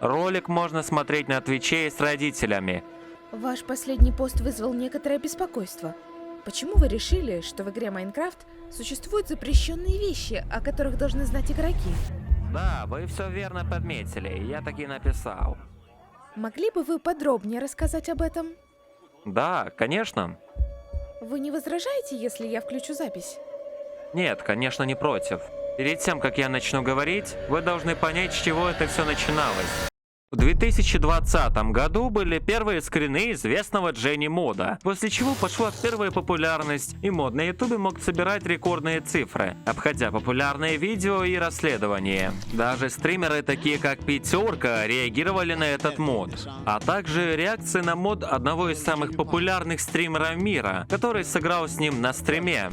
Ролик можно смотреть на Твиче с родителями. Ваш последний пост вызвал некоторое беспокойство. Почему вы решили, что в игре Майнкрафт существуют запрещенные вещи, о которых должны знать игроки? Да, вы все верно подметили, я так и написал. Могли бы вы подробнее рассказать об этом? Да, конечно. Вы не возражаете, если я включу запись? Нет, конечно, не против. Перед тем, как я начну говорить, вы должны понять, с чего это все начиналось. В 2020 году были первые скрины известного Дженни мода, после чего пошла первая популярность, и мод на ютубе мог собирать рекордные цифры, обходя популярные видео и расследования. Даже стримеры, такие как Пятерка, реагировали на этот мод, а также реакции на мод одного из самых популярных стримеров мира, который сыграл с ним на стриме.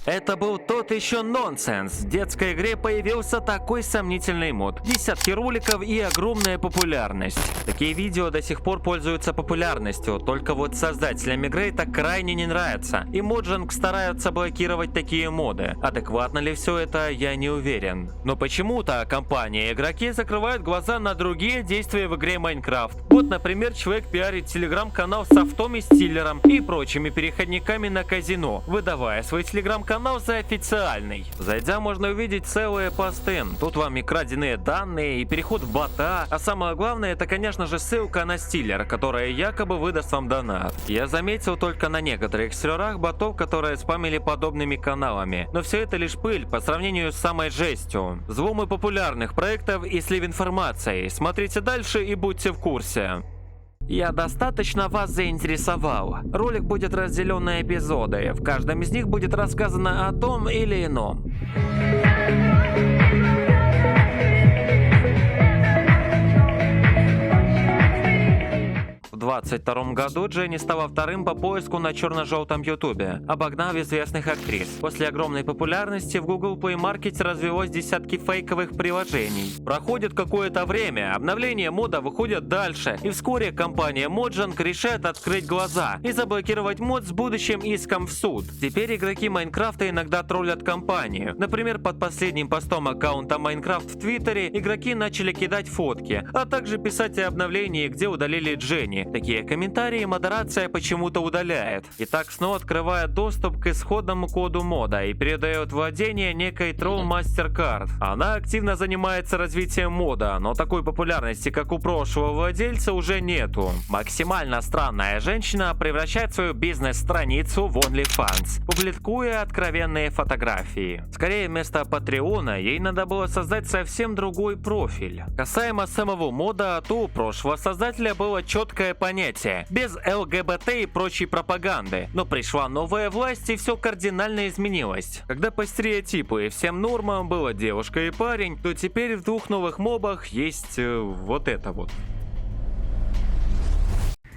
Это был тот еще нонсенс. В детской игре появился такой сомнительный мод. Десятки роликов и огромная популярность. Такие видео до сих пор пользуются популярностью, только вот создателям игры это крайне не нравится. И Mojang стараются блокировать такие моды. Адекватно ли все это, я не уверен. Но почему-то компании и игроки закрывают глаза на другие действия в игре Minecraft. Вот, например, человек пиарит телеграм-канал с автом и стиллером и прочими переходниками на казино, выдавая свой телеграм-канал за официальный. Зайдя, можно увидеть целые посты. Тут вам и краденые данные, и переход в бота. А самое главное, это, конечно же, ссылка на стиллер, которая якобы выдаст вам донат. Я заметил только на некоторых серверах ботов, которые спамили подобными каналами. Но все это лишь пыль по сравнению с самой жестью. Взломы популярных проектов и слив информации. Смотрите дальше и будьте в курсе. Я достаточно вас заинтересовал. Ролик будет разделен на эпизоды. В каждом из них будет рассказано о том или ином. В 2022 году Дженни стала вторым по поиску на черно-желтом ютубе, обогнав известных актрис. После огромной популярности в Google Play Market развелось десятки фейковых приложений. Проходит какое-то время, обновления мода выходят дальше, и вскоре компания Mojang решает открыть глаза и заблокировать мод с будущим иском в суд. Теперь игроки Майнкрафта иногда троллят компанию. Например, под последним постом аккаунта Майнкрафт в Твиттере игроки начали кидать фотки, а также писать о обновлении, где удалили Дженни. Такие комментарии модерация почему-то удаляет. И так снова открывает доступ к исходному коду мода и передает владение некой Troll MasterCard. Она активно занимается развитием мода, но такой популярности, как у прошлого владельца, уже нету. Максимально странная женщина превращает свою бизнес-страницу в OnlyFans, публикуя откровенные фотографии. Скорее, вместо Патреона ей надо было создать совсем другой профиль. Касаемо самого мода, то у прошлого создателя было четкое понятие, без ЛГБТ и прочей пропаганды. Но пришла новая власть и все кардинально изменилось. Когда по стереотипу и всем нормам была девушка и парень, то теперь в двух новых мобах есть вот это вот.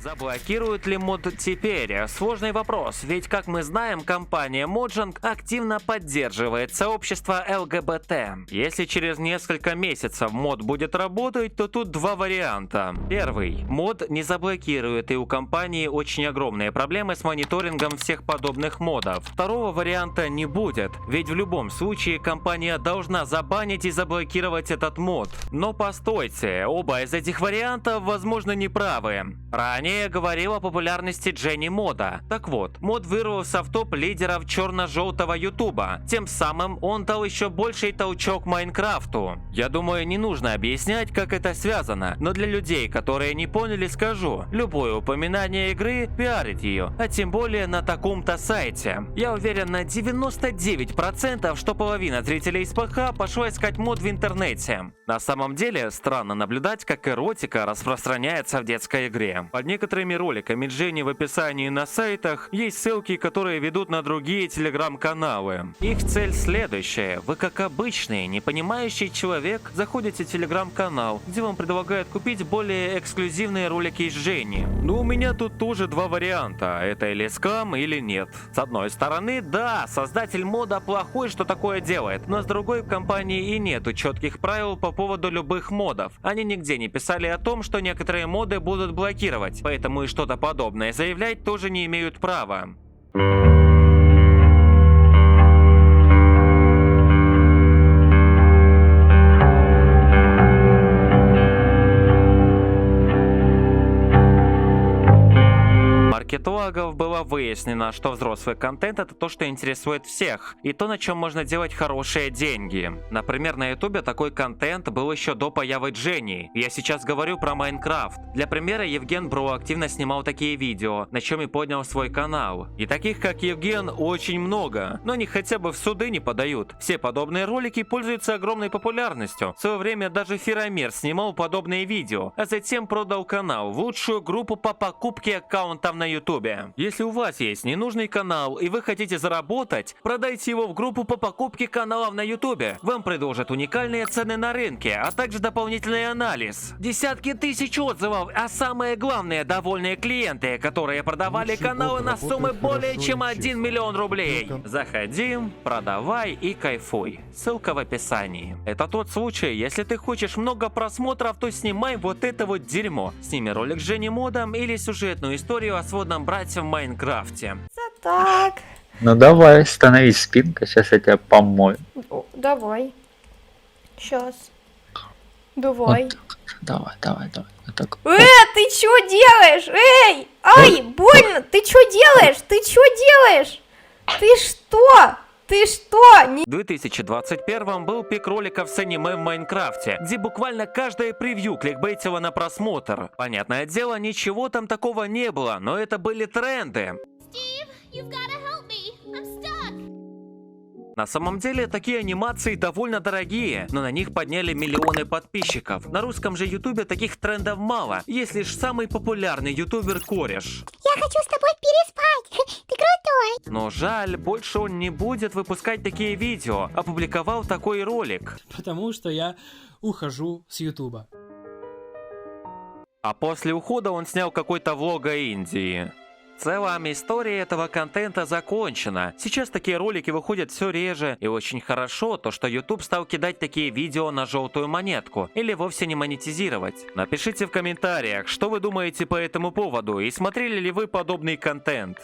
Заблокируют ли мод теперь? Сложный вопрос, ведь, как мы знаем, компания Mojang активно поддерживает сообщество ЛГБТ. Если через несколько месяцев мод будет работать, то тут два варианта. Первый. Мод не заблокирует, и у компании очень огромные проблемы с мониторингом всех подобных модов. Второго варианта не будет, ведь в любом случае компания должна забанить и заблокировать этот мод. Но постойте, оба из этих вариантов, возможно, неправы. Ранее я говорил о популярности Дженни мода. Так вот, мод вырвался в топ лидеров черно-желтого ютуба. Тем самым он дал еще больший толчок Майнкрафту. Я думаю, не нужно объяснять, как это связано, но для людей, которые не поняли, скажу: любое упоминание игры пиарит ее, а тем более на таком-то сайте. Я уверен на 99%, что половина зрителей из ПХ пошла искать мод в интернете. На самом деле, странно наблюдать, как эротика распространяется в детской игре. Под некоторыми роликами Дженни в описании на сайтах есть ссылки, которые ведут на другие телеграм-каналы. Их цель следующая: вы, как обычный, не понимающий человек, заходите в телеграм-канал, где вам предлагают купить более эксклюзивные ролики с Дженни. Но у меня тут тоже два варианта: это или скам, или нет. С одной стороны, да, создатель мода плохой, что такое делает, но с другой, в компании и нету четких правил по поводу любых модов. Они нигде не писали о том, что некоторые моды будут блокировать, поэтому и что-то подобное заявлять тоже не имеют права. итогов было выяснено, что взрослый контент — это то, что интересует всех, и то, на чем можно делать хорошие деньги. Например, на ютубе такой контент был еще до появы Дженни. Я сейчас говорю про Майнкрафт. Для примера, Евген Бро активно снимал такие видео, на чем и поднял свой канал. И таких, как Евген, очень много, но они хотя бы в суды не подают. Все подобные ролики пользуются огромной популярностью. В свое время даже Феромер снимал подобные видео, а затем продал канал в лучшую группу по покупке аккаунтов на ютубе. Если у вас есть ненужный канал и вы хотите заработать, продайте его в группу по покупке каналов на ютубе. Вам предложат уникальные цены на рынке, а также дополнительный анализ. Десятки тысяч отзывов, а самое главное, довольные клиенты, которые продавали каналы на суммы более чем 1 миллион рублей. Заходи, продавай и кайфуй. Ссылка в описании. Это тот случай, если ты хочешь много просмотров, то снимай вот это вот дерьмо. Сними ролик с Женей Модом или сюжетную историю о сводном брате в Майнкрафте. Так. Ну давай, становись спинка, сейчас я тебя помою. Давай. Сейчас. Давай. Вот, давай. Вот так. Ты чё делаешь? Эй! Ай, больно! Ты чё делаешь? Ты чё делаешь? Ты что? Ты что? В 2021 был пик роликов с аниме в Майнкрафте, где буквально каждое превью кликбейтило на просмотр. Понятное дело, ничего там такого не было, но это были тренды. На самом деле, такие анимации довольно дорогие, но на них подняли миллионы подписчиков. На русском же ютубе таких трендов мало, есть лишь самый популярный ютубер Кореш. Я хочу с тобой переспать, ты крутой. Но жаль, больше он не будет выпускать такие видео, опубликовал такой ролик. Потому что я ухожу с ютуба. А после ухода он снял какой-то влог о Индии. В целом, история этого контента закончена. Сейчас такие ролики выходят все реже, и очень хорошо то, что YouTube стал кидать такие видео на желтую монетку, или вовсе не монетизировать. Напишите в комментариях, что вы думаете по этому поводу, и смотрели ли вы подобный контент.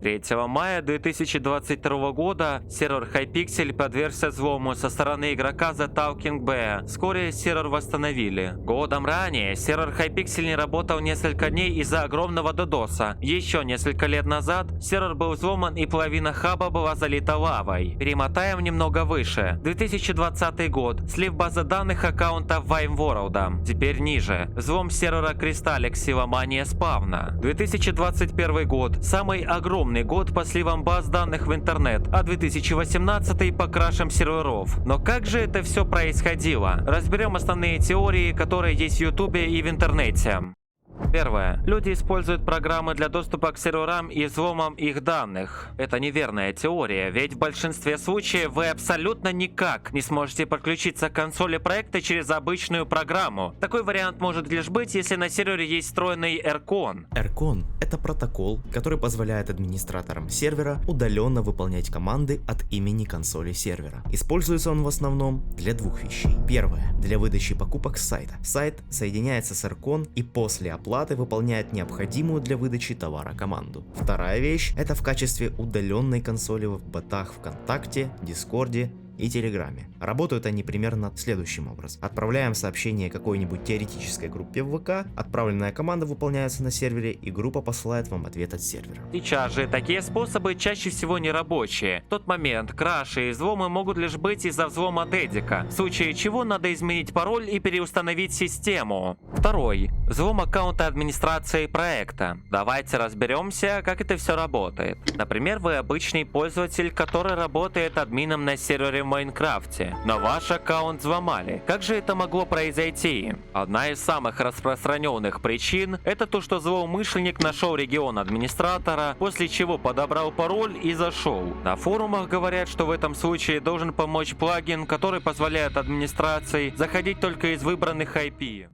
Третьего мая 2022 года сервер Hypixel подвергся взлому со стороны игрока The Talking Bear. Вскоре сервер восстановили. Годом ранее сервер Hypixel не работал несколько дней из-за огромного додоса. Еще несколько лет назад сервер был взломан и половина хаба была залита лавой. Перемотаем немного выше. 2020 год. Слив базы данных аккаунтов VimeWorld. Теперь ниже. Взлом сервера Crystalix и ломание спавна. 2021 год. Самый огромный год по сливам баз данных в интернет, а 2018 по крашам серверов. Но как же это все происходило? Разберем основные теории, которые есть в ютубе и в интернете. Первое. Люди используют программы для доступа к серверам и взломом их данных. Это неверная теория, ведь в большинстве случаев вы абсолютно никак не сможете подключиться к консоли проекта через обычную программу. Такой вариант может лишь быть, если на сервере есть встроенный Эркон. Эркон — это протокол, который позволяет администраторам сервера удаленно выполнять команды от имени консоли сервера. Используется он в основном для двух вещей. Первое. Для выдачи покупок с сайта. Сайт соединяется с Эркон и после оплаты выполняет необходимую для выдачи товара команду. Вторая вещь — это в качестве удаленной консоли в ботах ВКонтакте, Дискорде и Телеграме. Работают они примерно следующим образом. Отправляем сообщение какой-нибудь теоретической группе в ВК, отправленная команда выполняется на сервере, и группа посылает вам ответ от сервера. Сейчас же такие способы чаще всего не рабочие. В тот момент краши и взломы могут лишь быть из-за взлома дедика, в случае чего надо изменить пароль и переустановить систему. Второй. Взлом аккаунта администрации проекта. Давайте разберемся, как это все работает. Например, вы обычный пользователь, который работает админом на сервере в Майнкрафте, но ваш аккаунт взломали. Как же это могло произойти? Одна из самых распространенных причин — это то, что злоумышленник нашел регион администратора, после чего подобрал пароль и зашел. На форумах говорят, что в этом случае должен помочь плагин, который позволяет администрации заходить только из выбранных IP.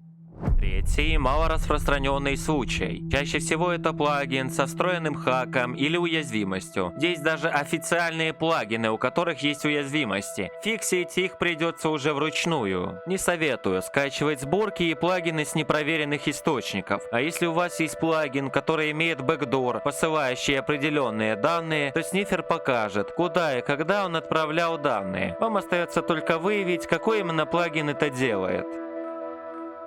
Третий – малораспространенный случай. Чаще всего это плагин со встроенным хаком или уязвимостью. Есть даже официальные плагины, у которых есть уязвимости. Фиксить их придется уже вручную. Не советую скачивать сборки и плагины с непроверенных источников. А если у вас есть плагин, который имеет бэкдор, посылающий определенные данные, то снифер покажет, куда и когда он отправлял данные. Вам остается только выявить, какой именно плагин это делает.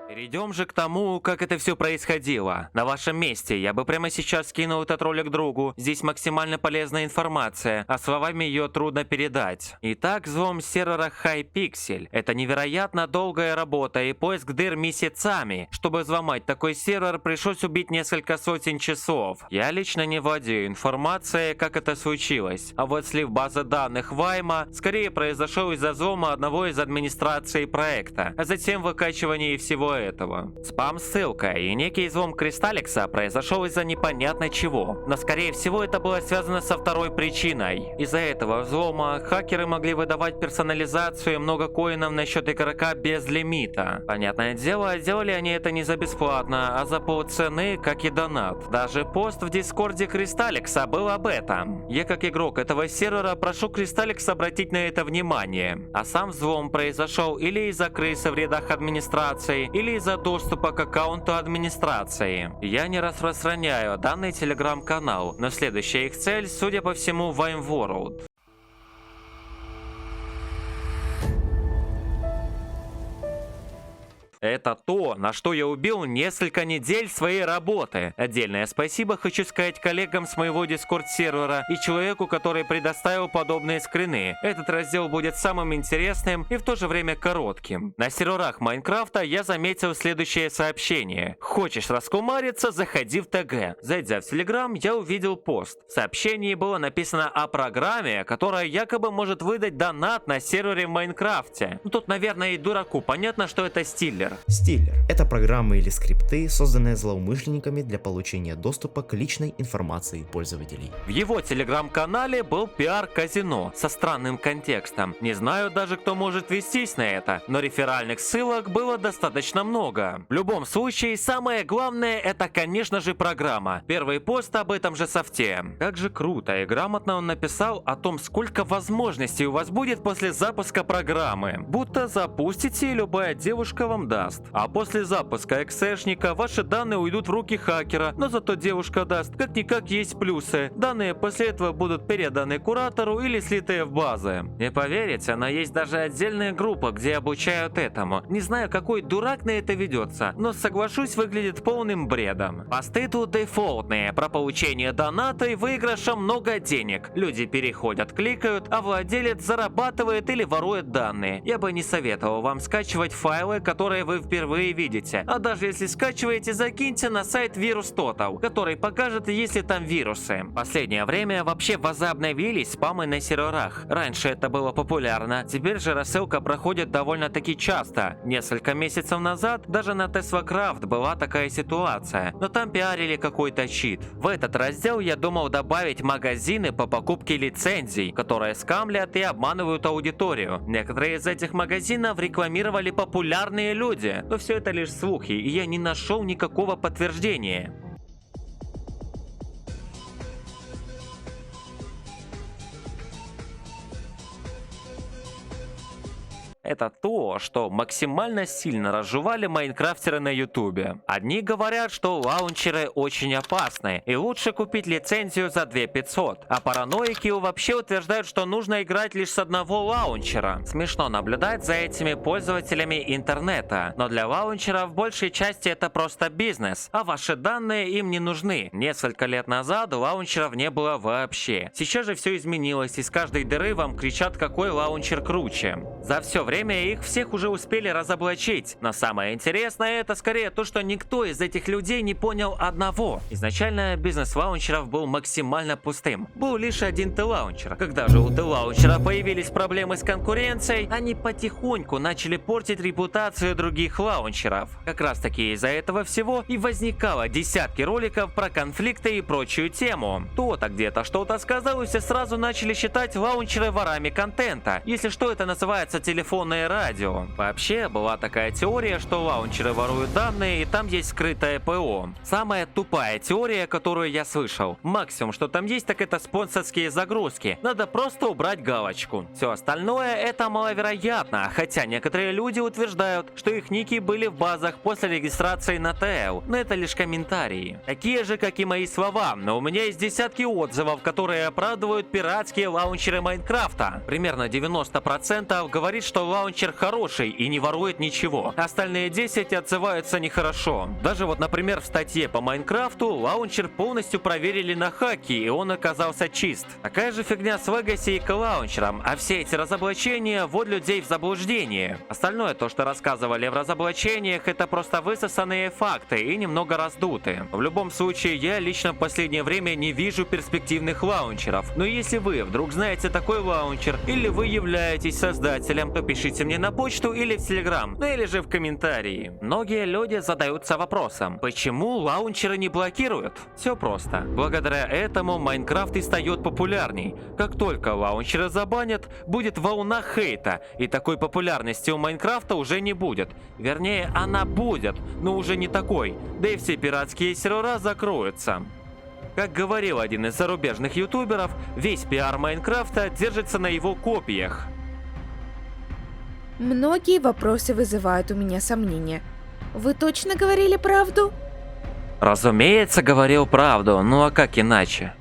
Перейдем же к тому, как это все происходило. На вашем месте я бы прямо сейчас скинул этот ролик другу. Здесь максимально полезная информация, а словами ее трудно передать. Итак, взлом сервера Hypixel. Это невероятно долгая работа и поиск дыр месяцами. Чтобы взломать такой сервер, пришлось убить несколько сотен часов. Я лично не владею информацией, как это случилось. А вот слив базы данных Вайма скорее произошел из-за взлома одного из администраций проекта, а затем выкачивания всего этого. Спам-ссылка и некий взлом Кристалликса произошел из-за непонятно чего, но скорее всего это было связано со второй причиной. Из-за этого взлома хакеры могли выдавать персонализацию и много коинов на счет игрока без лимита. Понятное дело, делали они это не за бесплатно, а за полцены, как и донат. Даже пост в дискорде Кристалликса был об этом. Я как игрок этого сервера прошу Кристалликс обратить на это внимание. А сам взлом произошел или из-за крысы в рядах администрации, или из-за доступа к аккаунту администрации. Я не распространяю данный телеграм-канал, но следующая их цель, судя по всему, VimeWorld. Это то, на что я убил несколько недель своей работы. Отдельное спасибо хочу сказать коллегам с моего дискорд-сервера и человеку, который предоставил подобные скрины. Этот раздел будет самым интересным и в то же время коротким. На серверах Майнкрафта я заметил следующее сообщение. Хочешь раскумариться, заходи в ТГ. Зайдя в Телеграм, я увидел пост. В сообщении было написано о программе, которая якобы может выдать донат на сервере в Майнкрафте. Ну, тут, наверное, и дураку понятно, что это стиллер. Стиллер – это программы или скрипты, созданные злоумышленниками для получения доступа к личной информации пользователей. В его телеграм-канале был пиар-казино со странным контекстом. Не знаю даже, кто может вестись на это, но реферальных ссылок было достаточно много. В любом случае, самое главное – это, конечно же, программа. Первый пост об этом же софте. Как же круто и грамотно он написал о том, сколько возможностей у вас будет после запуска программы. Будто запустите, и любая девушка вам даст. А после запуска эксешника ваши данные уйдут в руки хакера, но зато девушка даст. Как-никак есть плюсы. Данные после этого будут переданы куратору или слитые в базы. Не поверите, но есть даже отдельная группа, где обучают этому. Не знаю, какой дурак на это ведется, но соглашусь, выглядит полным бредом. Посты тут дефолтные, про получение доната и выигрыша много денег. Люди переходят, кликают, а владелец зарабатывает или ворует данные. Я бы не советовал вам скачивать файлы, которые вы впервые видите. А даже если скачиваете, закиньте на сайт VirusTotal, который покажет, есть ли там вирусы. В последнее время вообще возобновились спамы на серверах. Раньше это было популярно, теперь же рассылка проходит довольно-таки часто. Несколько месяцев назад даже на TeslaCraft была такая ситуация, но там пиарили какой-то чит. В этот раздел я думал добавить магазины по покупке лицензий, которые скамлят и обманывают аудиторию. Некоторые из этих магазинов рекламировали популярные люди, но все это лишь слухи, и я не нашел никакого подтверждения. Это то, что максимально сильно разжевали майнкрафтеры на ютубе. Одни говорят, что лаунчеры очень опасны, и лучше купить лицензию за 2500, а параноики вообще утверждают, что нужно играть лишь с одного лаунчера. Смешно наблюдать за этими пользователями интернета, но для лаунчера в большей части это просто бизнес, а ваши данные им не нужны. Несколько лет назад лаунчеров не было вообще. Сейчас же все изменилось, и с каждой дыры вам кричат, какой лаунчер круче. За все время их всех уже успели разоблачить. Но самое интересное это скорее то, что никто из этих людей не понял одного. Изначально бизнес лаунчеров был максимально пустым. Был лишь один T-лаунчер. Когда же у T-лаунчера появились проблемы с конкуренцией, они потихоньку начали портить репутацию других лаунчеров. Как раз таки из-за этого всего и возникало десятки роликов про конфликты и прочую тему. Кто-то где-то что-то сказал, и все сразу начали считать лаунчеры ворами контента. Если что, это называется телефон телефонное радио. Вообще, была такая теория, что лаунчеры воруют данные и там есть скрытое ПО. Самая тупая теория, которую я слышал. Максимум, что там есть, так это спонсорские загрузки. Надо просто убрать галочку. Все остальное это маловероятно, хотя некоторые люди утверждают, что их ники были в базах после регистрации на ТЛ, но это лишь комментарии. Такие же, как и мои слова, но у меня есть десятки отзывов, которые оправдывают пиратские лаунчеры Майнкрафта. Примерно 90% говорит, что лаунчер хороший и не ворует ничего. Остальные 10 отзываются нехорошо. Даже вот, например, в статье по Майнкрафту лаунчер полностью проверили на хаке, и он оказался чист. Такая же фигня с Legacy и к-лаунчером, а все эти разоблачения вводят людей в заблуждение. Остальное, то, что рассказывали в разоблачениях, это просто высосанные факты и немного раздуты. В любом случае, я лично в последнее время не вижу перспективных лаунчеров. Но если вы вдруг знаете такой лаунчер, или вы являетесь создателем, то пишите мне на почту или в Телеграм, ну или же в комментарии. Многие люди задаются вопросом, почему лаунчеры не блокируют? Все просто. Благодаря этому Майнкрафт и стает популярней. Как только лаунчеры забанят, будет волна хейта, и такой популярности у Майнкрафта уже не будет. Вернее, она будет, но уже не такой, да и все пиратские сервера закроются. Как говорил один из зарубежных ютуберов, весь пиар Майнкрафта держится на его копиях. Многие вопросы вызывают у меня сомнения. Вы точно говорили правду? Разумеется, говорил правду, ну а как иначе?